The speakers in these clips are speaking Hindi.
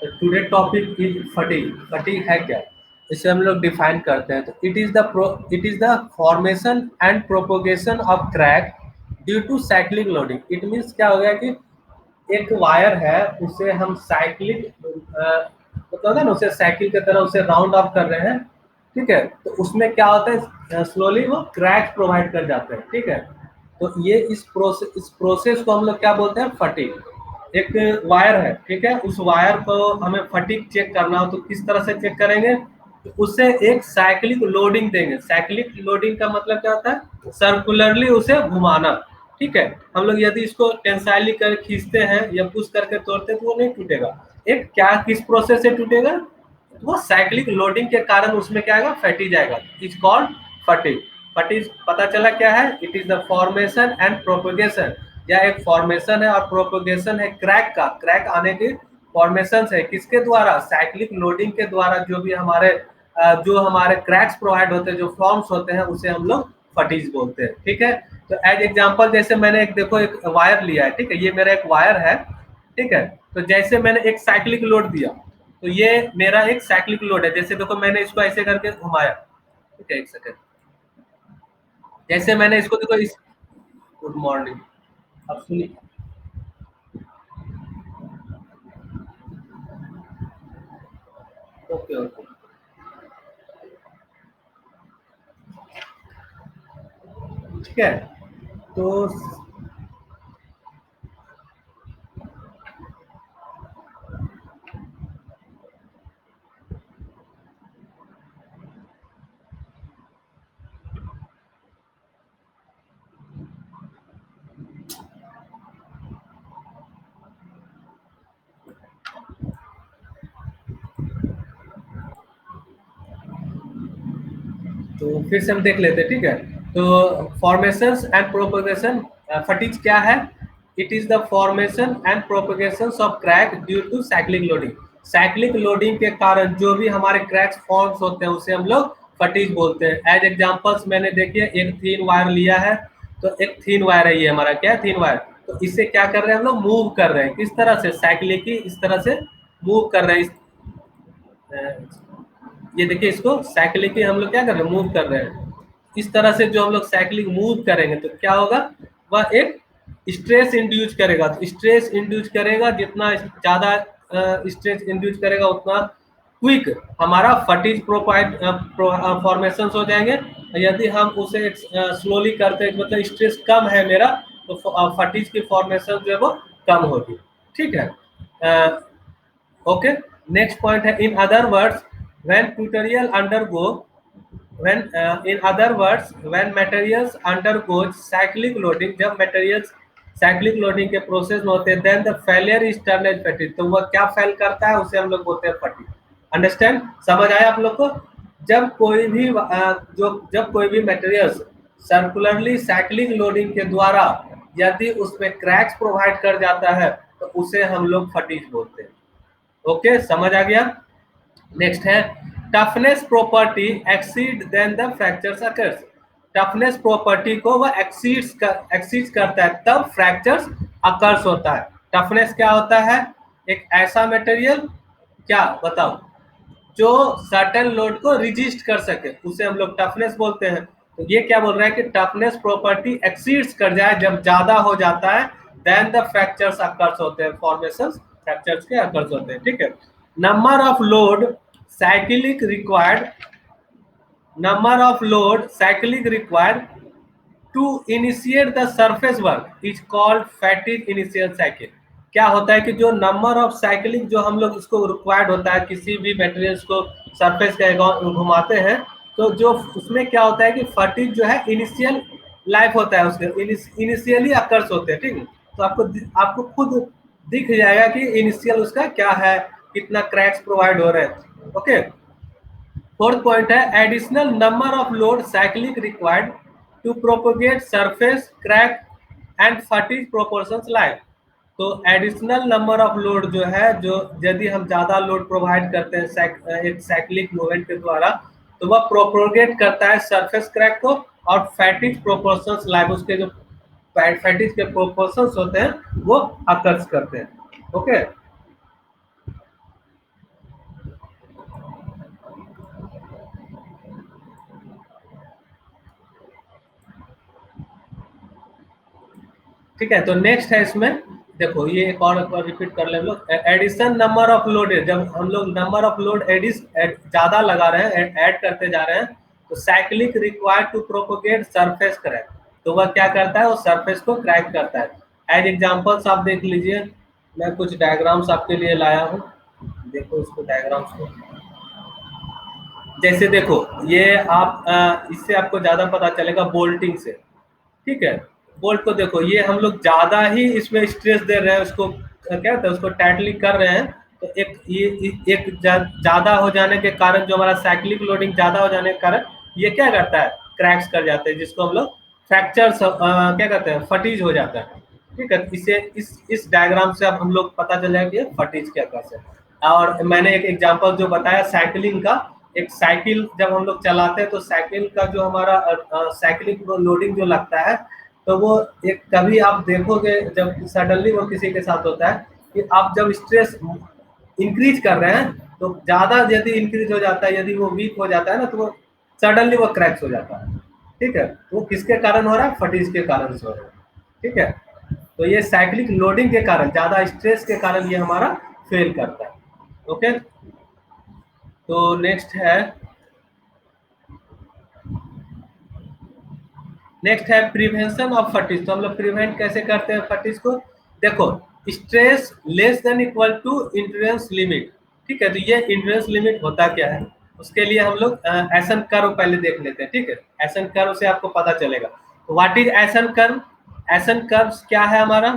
Today topic is fatigue. Fatigue है क्या, इसे हम लोग डिफाइन करते हैं। तो it is the formation and propagation of crack due to cyclic loading. It means क्या हो गया कि एक वायर है, उसे हम साइक्लिक मतलब है ना, उसे साइकिल की तरह उसे राउंड ऑफ कर रहे हैं, ठीक है। तो उसमें क्या होता है, स्लोली वो क्रैक प्रोवाइड कर जाते हैं, ठीक है। तो ये इस प्रोसेस को हम लोग क्या बोलते हैं, फटीग। एक वायर है, ठीक है, उस वायर को हमें फटीग चेक करना हो तो किस तरह से चेक करेंगे, तो उसे एक साइक्लिक लोडिंग देंगे। साइक्लिक लोडिंग का मतलब क्या होता है, सर्कुलरली उसे घुमाना, ठीक है। हम लोग यदि इसको टेंसाइली कर खींचते हैं या पुश करके तोड़ते हैं तो वो नहीं टूटेगा। एक क्या किस प्रोसेस से टूटेगा, वो साइक्लिक लोडिंग के कारण उसमें क्या आएगा, फटी जाएगा। Is called fatigue. फटीग पता चला क्या है, it is the formation and propagation. या एक फॉर्मेशन है और प्रोपोगेशन है क्रैक का। क्रैक आने की फॉर्मेशन है किसके द्वारा, साइक्लिक लोडिंग के द्वारा। जो हमारे क्रैक्स प्रोवाइड होते हैं, जो फॉर्म्स होते हैं, उसे हम लोग फटीज बोलते हैं, ठीक है। तो एज एग्जांपल जैसे मैंने एक देखो एक वायर लिया है, ठीक है, ये मेरा एक वायर है, ठीक है। तो जैसे मैंने एक साइक्लिक लोड दिया, तो ये मेरा एक साइक्लिक लोड है। जैसे देखो मैंने इसको ऐसे करके घुमाया, ठीक है, एक सेकंड। जैसे मैंने इसको देखो इस गुड मॉर्निंग, अब सुनिए। ओके ओके, ठीक है। तो फिर से हम देख लेते हैं, ठीक है। तो फॉर्मेशंस एंड प्रोपगेशन, फटीज क्या है, it is the formation and propagation of crack due to cyclic loading. Cyclic loading के कारण जो भी हमारे क्रैक्स फॉर्म्स होते हैं उसे हम लोग फटीज बोलते हैं। एज एग्जांपल्स मैंने देखिए एक थीन वायर लिया है, तो एक थीन वायर है, ये हमारा क्या है, थीन वायर। तो इसे क्या कर रहे हैं हम लोग, मूव कर रहे हैं, किस तरह से, साइक्लिक की इस तरह से मूव कर रहे हैं। ये देखिए, इसको साइक्लिक हम लोग क्या कर रहे हैं, मूव कर रहे हैं। इस तरह से जो हम लोग साइक्लिंग मूव करेंगे तो क्या होगा, वह एक स्ट्रेस इंड्यूस करेगा। तो स्ट्रेस इंड्यूस करेगा, जितना ज्यादा स्ट्रेस इंड्यूस करेगा उतना क्विक हमारा फटीज प्रोपाइड फॉर्मेशन हो जाएंगे। यदि हम उसे स्लोली करते हैं, मतलब स्ट्रेस कम है मेरा, तो फटीज की फॉर्मेशन जो है वो कम होगी, ठीक है। ओके, नेक्स्ट पॉइंट है, in other words when tutorial undergo in other words when materials undergoes cyclic loading, जब materials साइक्लिक लोडिंग के प्रोसेस में होते हैं, then the failure is termed as fatigue. तो वह क्या फेल करता है, उसे हम लोग बोलते हैं फटीग। अंडरस्टैंड, समझ आया आप लोग को। जब कोई भी मटेरियल्स सर्कुलरली साइक्लिक लोडिंग के द्वारा यदि उसमें क्रैक्स प्रोवाइड कर जाता है तो उसे हम लोग फटीग बोलते हैं। ओके, समझ आ गया। नेक्स्ट है, toughness property exceed then the fractures occurs. Toughness property को वह एक्सीड करता है तब फ्रैक्चर्स अकर्स होता है। टफनेस क्या होता है, एक ऐसा मटेरियल, क्या बताओ, जो सर्टेन लोड को रिजिस्ट कर सके, उसे हम लोग टफनेस बोलते हैं। तो ये क्या बोल रहा है कि टफनेस प्रॉपर्टी एक्सीड्स कर जाए, जब ज्यादा हो जाता है, देन द फ्रैक्चर्स अकर्स होते हैं, फॉर्मेशन फ्रैक्चर्स के अकर्स होते हैं, ठीक है। Number of load cyclic required number of load cyclic required to initiate the surface work is called fatigue initial cycle। क्या होता है कि जो नंबर ऑफ साइकिलिंग जो हम लोग इसको रिक्वायर्ड होता है किसी भी मटेरियल्स को सरफेस के घुमाते हैं, तो जो उसमें क्या होता है कि फटीग जो है इनिशियल लाइफ होता है, उसके इनिशियली अकर्स होते हैं, ठीक है। तो आपको खुद दिख जाएगा कि इनिशियल उसका क्या है, कितना क्रैक्स प्रोवाइड हो रहे हैं। ओके, फोर्थ पॉइंट है, additional number of load cyclic required to propagate surface crack and fatigue proportions like. तो एडिशनल नंबर ऑफ लोड जो है, जो यदि हम ज्यादा लोड प्रोवाइड करते हैं एक साइक्लिक मूवमेंट के द्वारा, तो वह प्रोपोगेट करता है सरफेस क्रैक को और फैटिज प्रोपोर्शंस लाइक, उसके जो फैटिज के प्रोपोर्शंस होते हैं वो अकर्स करते हैं। ओके, ठीक है, तो नेक्स्ट है इसमें, देखो ये एक और रिपीट कर ले हम लोग, एडिशन नंबर ऑफ लोडेड, जब हम लोग नंबर ऑफ लोड ज्यादा लगा रहे हैं, ऐड करते जा रहे हैं, तो cyclic required to propagate surface crack, तो वह क्या करता है, वो सरफेस को क्रैक करता है। एज एग्जांपल्स आप देख लीजिए, मैं कुछ डायग्राम्स आपके लिए लाया हूँ, देखो इसको डायग्राम्स को, जैसे देखो ये आप इससे आपको ज्यादा पता चलेगा बोल्टिंग से, ठीक है। बोल्ट को देखो, ये हम लोग ज्यादा ही इसमें स्ट्रेस दे रहे हैं, उसको क्या कहते हैं, उसको टाइटली कर रहे हैं, तो एक ज्यादा हो जाने के कारण, जो हमारा साइक्लिक लोडिंग ज्यादा हो जाने के कारण ये क्या करता है, क्रैक्स कर जाते हैं, जिसको हम लोग फ्रैक्चर क्या कहते हैं, फटीज हो जाता है। ठीक है, इसे इस डायग्राम से अब हम लोग पता चल जाएगा कि फटीज क्या कर सकते हैं। और मैंने एक एग्जांपल जो बताया साइकिलिंग का, एक साइकिल जब हम लोग चलाते हैं तो साइकिल का जो हमारा साइकिलिंग लोडिंग जो लगता है, तो वो एक कभी आप देखोगे जब सडनली वो किसी के साथ होता है कि आप जब स्ट्रेस इंक्रीज कर रहे हैं, तो ज्यादा यदि इंक्रीज हो जाता है, यदि वो वीक हो जाता है ना, तो वो सडनली वो क्रैक्स हो जाता है। ठीक है, तो किसके कारण हो रहा है, फटीज के कारण से हो रहा है। ठीक है, तो ये साइक्लिक लोडिंग के कारण, ज्यादा स्ट्रेस के कारण ये हमारा फेल करता है। ओके, तो नेक्स्ट है प्रिवेंशन ऑफ फटीज। तो हम लोग प्रिवेंट कैसे करते हैं फटीज को, देखो stress less than equal to endurance limit. ठीक है, तो ये इंड्योरेंस लिमिट होता क्या है, उसके लिए हम लोग एसन कर्व पहले देख लेते हैं। ठीक है, एसन कर्व से आपको पता चलेगा what is essence curve. Essence curve क्या है हमारा,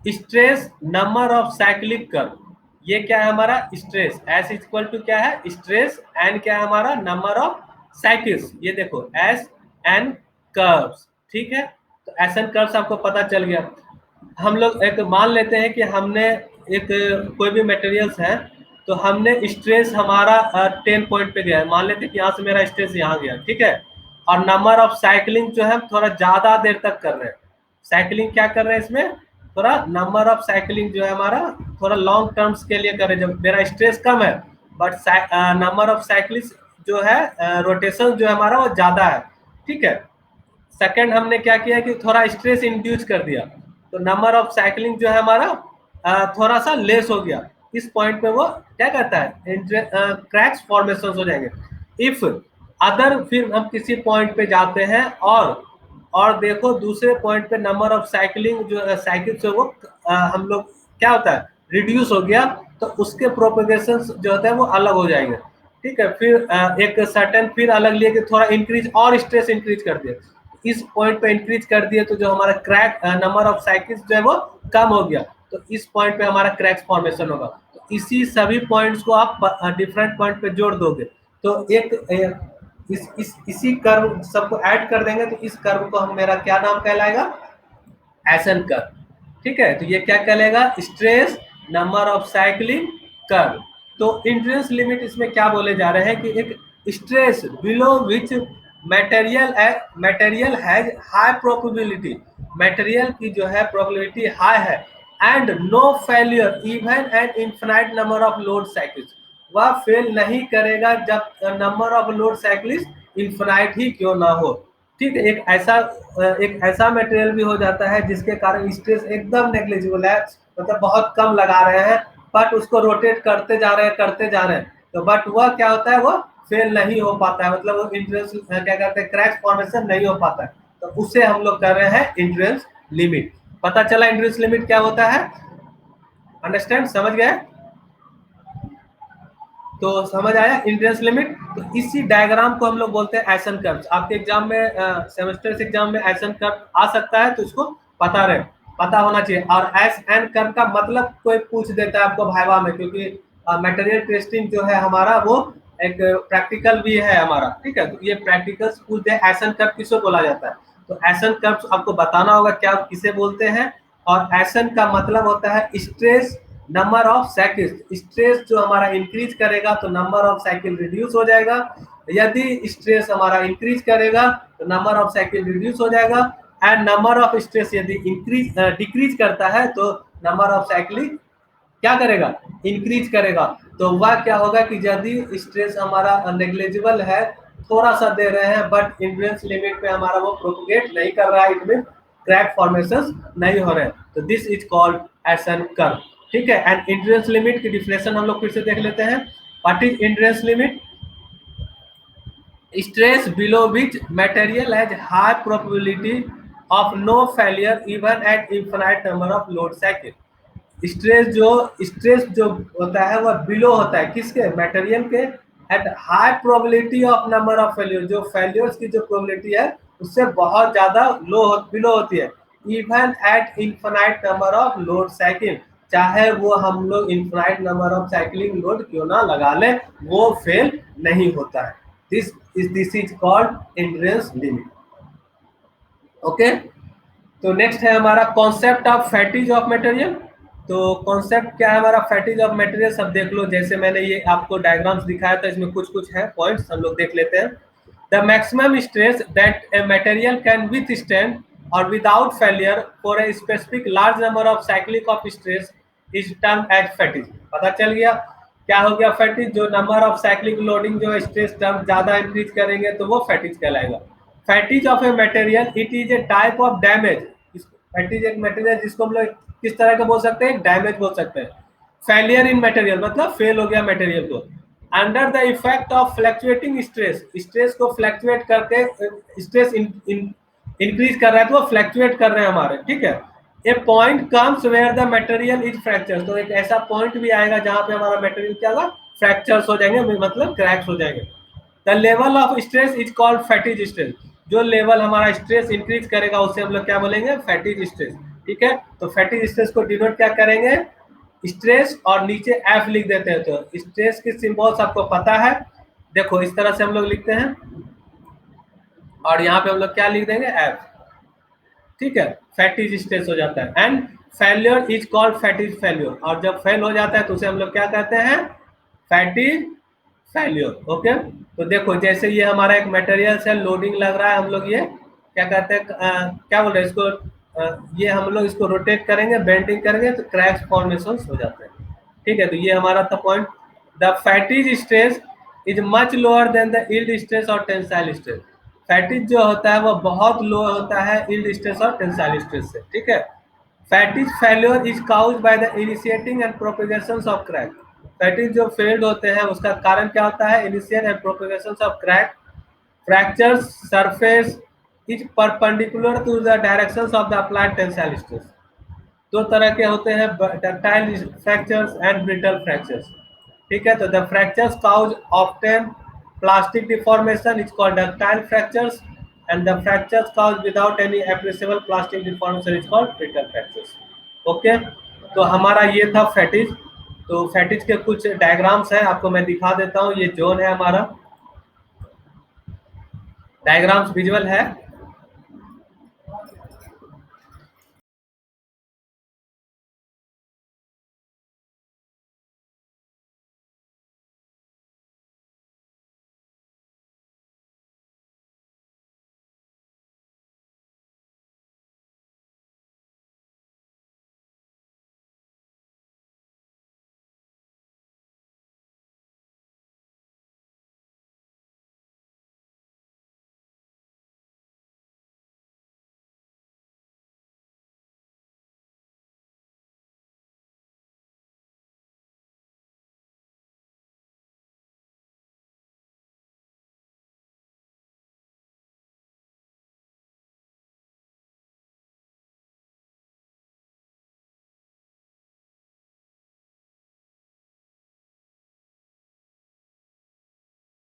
stress number of cyclic curve, ये क्या है हमारा स्ट्रेस, एस इक्वल टू क्या है स्ट्रेस, एन क्या है हमारा नंबर ऑफ साइकिल्स, ये देखो एस एन कर्व्स। ठीक है, तो एस एन कर्व्स आपको पता चल गया। हम लोग एक मान लेते हैं कि हमने एक कोई भी मटेरियल्स है, तो हमने स्ट्रेस हमारा 10 पॉइंट पे गया है, मान लेते हैं कि यहाँ से मेरा स्ट्रेस यहाँ गया। ठीक है, और नंबर ऑफ साइकिलिंग जो है थोड़ा ज्यादा देर तक कर रहे हैं, साइकिलिंग क्या कर रहे हैं इसमें, थोड़ा नंबर ऑफ साइकिलिंग जो है हमारा थोड़ा लॉन्ग टर्म्स के लिए करें, जब मेरा स्ट्रेस कम है बट नंबर ऑफ साइकिल्स जो है रोटेशन जो है हमारा वो ज्यादा है। ठीक है, सेकंड हमने क्या किया कि थोड़ा स्ट्रेस इंड्यूस कर दिया, तो नंबर ऑफ साइकिलिंग जो है हमारा थोड़ा सा लेस हो गया, इस पॉइंट पे वो क्या कहता है क्रैक्स फॉर्मेशन हो जाएंगे। इफ अदर, फिर हम किसी पॉइंट पे जाते हैं और देखो दूसरे पॉइंट पे नंबर ऑफ साइकिलिंग जो साइकिल से वो हम लोग क्या होता है रिड्यूस हो गया, तो उसके प्रोपेगेशन जो होता है वो अलग हो जाएंगे। ठीक है, फिर एक सर्टेन फिर अलग लिए कि थोड़ा इंक्रीज और स्ट्रेस इंक्रीज कर दिया, इस पॉइंट पे इंक्रीज कर दिए, तो जो हमारा क्रैक नंबर ऑफ साइकिल्स जो है वो कम हो गया, तो इस पॉइंट पे हमारा क्रैक्स फॉर्मेशन होगा। तो इसी सभी पॉइंट्स को आप डिफरेंट पॉइंट पे जोड़ दोगे, तो इसी कर्व सबको ऐड कर देंगे, तो इस कर्व को हम मेरा क्या नाम कहलाएगा, एसन कर्व। ठीक है, तो ये क्या कहलाएगा stress number of cycling curve. तो इंड्योरेंस लिमिट इसमें क्या बोले जा रहे हैं कि एक stress below which material has high probability, material की जो है प्रोबेबिलिटी हाई है, and no failure even and infinite number of load cycles, वह फेल नहीं करेगा जब number of load cycles infinite ही क्यों ना हो। ठीक है, एक ऐसा मटेरियल भी हो जाता है जिसके कारण स्ट्रेस एकदम नेग्लिजिबल है, मतलब बहुत कम लगा रहे हैं, बट उसको रोटेट करते जा रहे हैं, तो बट वह क्या होता है, वो फेल नहीं हो पाता है, मतलब वो इंड्योरेंस क्या कहते हैं क्रैक फॉर्मेशन नहीं हो पाता है, तो उसे हम लोग कर रहे हैं इंड्योरेंस लिमिट। पता चला इंड्योरेंस लिमिट क्या होता है, अंडरस्टैंड, समझ गए, तो समझ आया इंड्योरेंस लिमिट। तो इसी डायग्राम को हम लोग बोलते हैं एसन कर्व। आपके एग्जाम में सेमेस्टर एग्जाम में एसन कर्व आ सकता है, तो इसको पता होना चाहिए। और एस एन कर्व का मतलब कोई पूछ देता है आपको भाइवा में, क्योंकि मटेरियल टेस्टिंग जो है हमारा वो एक प्रैक्टिकल भी है हमारा। ठीक है, तो ये प्रैक्टिकल पूछ दे एसन कर्व किसको बोला जाता है, तो एसन कर्व आपको बताना होगा क्या किसे बोलते हैं। और एसन का मतलब होता है stress number of cycle, stress जो हमारा इंक्रीज करेगा तो नंबर ऑफ साइकिल रिड्यूस हो जाएगा, यदि स्ट्रेस हमारा इंक्रीज करेगा तो नंबर ऑफ साइकिल रिड्यूस हो जाएगा, एंड नंबर ऑफ स्ट्रेस यदि इंक्रीज डिक्रीज करता है तो नंबर ऑफ साइकिल क्या करेगा इंक्रीज करेगा। तो वह क्या होगा कि यदि स्ट्रेस हमारा नेग्लिजिबल है, थोड़ा सा दे रहे हैं, बट इंड्योरेंस लिमिट पे हमारा वो प्रोपोगेट नहीं कर रहा है, इट मीन क्रैक फॉर्मेशन नहीं हो रहे, तो this is called S N curve. ठीक है, एंड एंड्योरेंस लिमिट की डिफिनेशन हम लोग फिर से देख लेते हैं। What is endurance limit? Stress below which material has high probability of no failure even at infinite number of load cycle. Stress जो होता है वह बिलो होता है किसके? मटेरियल के, at high probability of number of failure, जो फेलियर्स की जो प्रोबेबिलिटी है उससे बहुत ज्यादा बिलो होती है, even at infinite number of load cycle, चाहे वो हम लोग infinite number of cycling load क्यों ना लगा ले, वो फेल नहीं होता है। This is called endurance limit. Okay, तो नेक्स्ट है हमारा कॉन्सेप्ट ऑफ फैटिज ऑफ मटेरियल। तो कॉन्सेप्ट क्या है हमारा फैटिज ऑफ मटेरियल, सब देख लो। जैसे मैंने ये आपको डायग्राम्स दिखाया था, इसमें कुछ कुछ है पॉइंट्स, हम लोग देख लेते हैं। The maximum stress that a material can withstand और without failure for a specific large number of cyclic of stress is termed as fatigue. पता चल गया क्या हो गया फैटिज? जो नंबर ऑफ साइक्लिक लोडिंग जो स्ट्रेस टर्म ज्यादा इंक्रीज करेंगे तो वो फैटिज कहलाएगा। Fatigue of a material, it is a type of damage. Fatigue एक मटेरियल जिसको हम लोग किस तरह का बोल सकते हैं? डैमेज बोल सकते हैं। फेलियर इन मटेरियल मतलब फेल हो गया मटेरियल को, under the effect of fluctuating stress, stress को फ्लक्चुएट करके स्ट्रेस इंक्रीज कर रहा है तो वो फ्लक्चुएट कर रहे हैं हमारे। ठीक है, a point comes where the material is fracture, तो एक ऐसा पॉइंट भी आएगा जहां पे हमारा मटेरियल क्या होगा? फ्रैक्चर्स हो जाएंगे, मतलब क्रैक्स हो जाएंगे। The level of stress is called fatigue stress, जो लेवल हमारा स्ट्रेस इंक्रीज करेगा उसे हम लोग क्या बोलेंगे? Fatigue stress. ठीक है, तो फैटिज स्ट्रेस को डिनोट क्या करेंगे? स्ट्रेस और नीचे एफ लिख देते हैं। तो स्ट्रेस की सिंबल्स आपको पता है, देखो इस तरह से हम लोग लिखते हैं और यहाँ पे हम लोग क्या लिख देंगे? एफ। ठीक है, फैटिज स्ट्रेस हो जाता है। And failure is called fatigue failure, और जब फेल हो जाता है तो उसे हम लोग क्या कहते हैं? फैटिज फेल्योर। ओके, तो देखो जैसे ये हमारा एक मटेरियल से लोडिंग लग रहा है, हम लोग ये क्या कहते हैं? क्या बोल रहे हैं इसको? ये हम लोग इसको रोटेट करेंगे, बेंडिंग करेंगे तो क्रैक्स फॉर्मेशन हो जाते हैं। ठीक है, तो ये हमारा था point. The fatigue stress is much lower than the yield stress और टेंसाइल स्ट्रेस। फैटिज जो होता है वो बहुत लो होता है यील्ड स्ट्रेस और टेंसाइल स्ट्रेस से। ठीक है, fatigue failure is caused by the initiating and propagation of crack. Fatigue जो फेल्ड होते हैं उसका कारण क्या होता है? Initiate and propagation of crack. Fractures surface is perpendicular to the directions of the applied tensile stress. दो तरह के होते हैं, ductile fractures and brittle fractures. ठीक है, तो the fractures cause often plastic deformation is called ductile fractures, and the fractures cause without any appreciable plastic deformation is called brittle fractures. Okay, तो हमारा ये था फैटिज। तो फैटिज के कुछ डायग्राम्स हैं, आपको मैं दिखा देता हूँ। ये जोन है हमारा, डायग्राम्स विजुअल है।